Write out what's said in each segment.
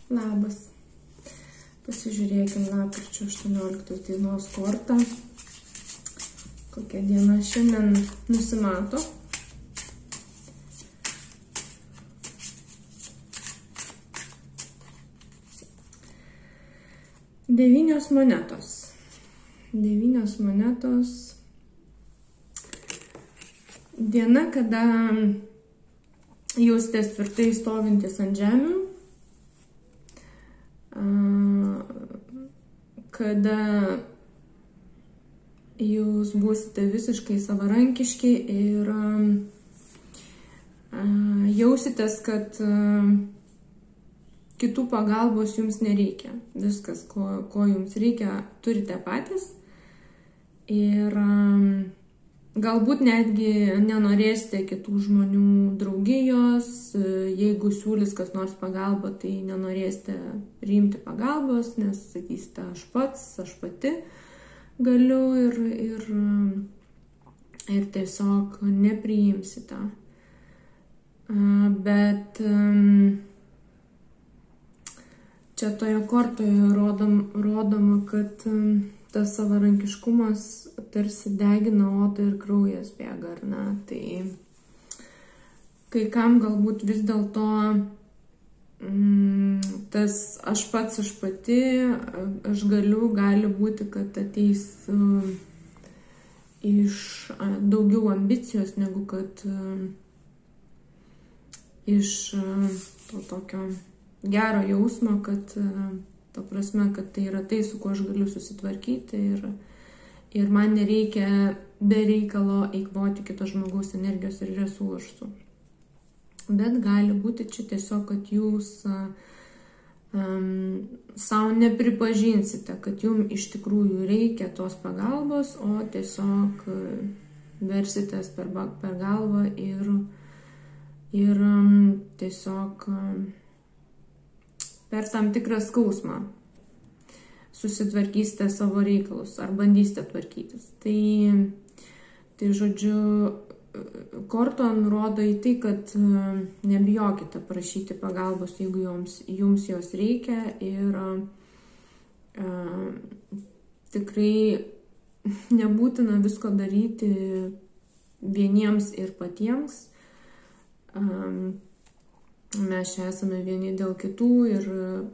Labas. Pasižiūrėkime lapkričio 18 dienos kortą. Kokia diena šiandien nusimato. Devynios monetos. Devynios monetos. Diena, kada jausitės tvirtai stovintis ant žemių. Kada jūs būsite visiškai savarankiški ir jausitės, kad kitų pagalbos jums nereikia. Viskas, ko jums reikia, turite patys. Ir galbūt netgi nenorėsite kitų žmonių draugijos, jeigu siūlys kas nors pagalbą, tai nenorėsite priimti pagalbos, nes sakysite, aš pats, aš pati galiu ir tiesiog nepriimsite. Bet čia toje kortoje rodoma, kad tas savarankiškumas tarsi degina odą ir kraujas bėga, ar ne? Tai kai kam galbūt vis dėlto tas aš pats, aš pati, aš galiu, gali būti, kad ateis iš daugiau ambicijos, negu kad iš to tokio gero jausmo, kad ta prasme, kad tai yra tai, su kuo aš galiu susitvarkyti ir man nereikia be reikalo eikvoti kito žmogaus energijos ir resursų. Bet gali būti čia tiesiog, kad jūs savo nepripažinsite, kad jums iš tikrųjų reikia tos pagalbos, o tiesiog versitės per galvą ir tiesiog per tam tikrą skausmą susitvarkysite savo reikalus ar bandysite tvarkytis. Tai žodžiu, korto nurodo į tai, kad nebijokite prašyti pagalbos, jeigu jums jos reikia ir tikrai nebūtina visko daryti vieniems ir patiems. Mes čia esame vieni dėl kitų ir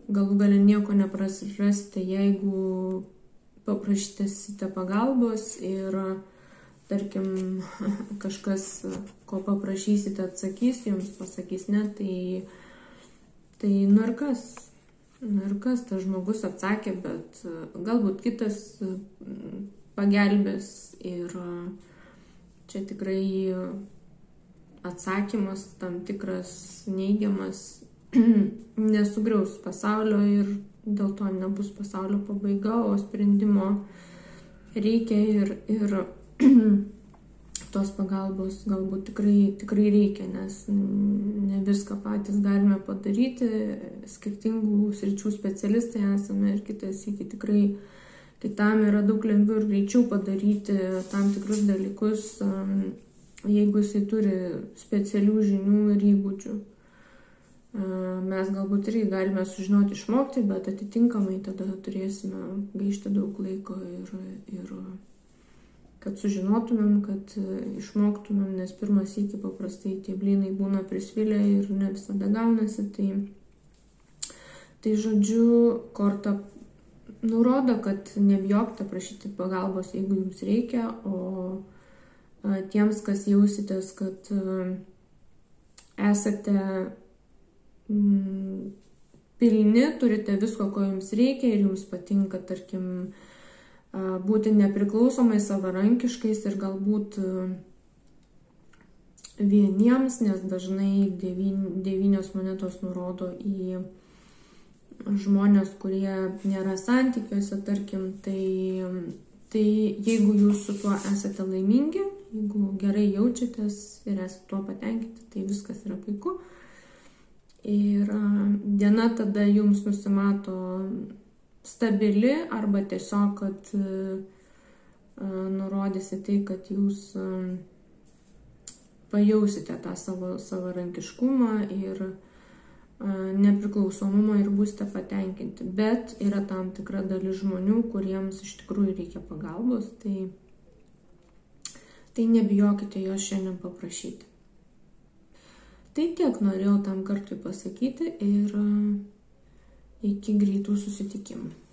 galų gale nieko neprarasite, jeigu paprašysite pagalbos ir, tarkim, kažkas, ko paprašysite, atsakys, jums pasakys ne, tai nu ir kas? Nu ir kas, tas žmogus atsakė, bet galbūt kitas pagelbės ir čia tikrai atsakymas tam tikras neigiamas nesugriaus pasaulio ir dėl to nebus pasaulio pabaiga, o sprendimo reikia ir tos pagalbos galbūt tikrai reikia, nes ne viską patys galime padaryti, skirtingų sričių specialistai esame ir kitas iki tikrai kitam yra daug lengviau ir greičiau padaryti tam tikrus dalykus, jeigu jisai turi specialių žinių ir įgūdžių. Mes galbūt irgi galime sužinoti, išmokti, bet atitinkamai tada turėsime gaišti daug laiko ir kad sužinotumėm, kad išmoktumėm, nes pirmas sykį paprastai tie blynai būna prisvilę ir ne visada gaunasi. Tai žodžiu, korta nurodo, kad nebijokite prašyti pagalbos, jeigu jums reikia, o tiems, kas jausitės, kad esate pilni, turite visko, ko jums reikia ir jums patinka, tarkim, būti nepriklausomai, savarankiškais ir galbūt vieniems, nes dažnai devynios monetos nurodo į žmonės, kurie nėra santykiuose, tarkim, tai jeigu jūs su tuo esate laimingi, jeigu gerai jaučiatės ir esate tuo patenkinti, tai viskas yra puiku. Ir diena tada jums nusimato stabili arba tiesiog, kad nurodysite tai, kad jūs pajausite tą savo savarankiškumą ir nepriklausomumo ir būsite patenkinti. Bet yra tam tikra dalis žmonių, kuriems iš tikrųjų reikia pagalbos, tai nebijokite jos šiandien paprašyti. Tai tiek norėjau tam kartui pasakyti ir iki greitų susitikimų.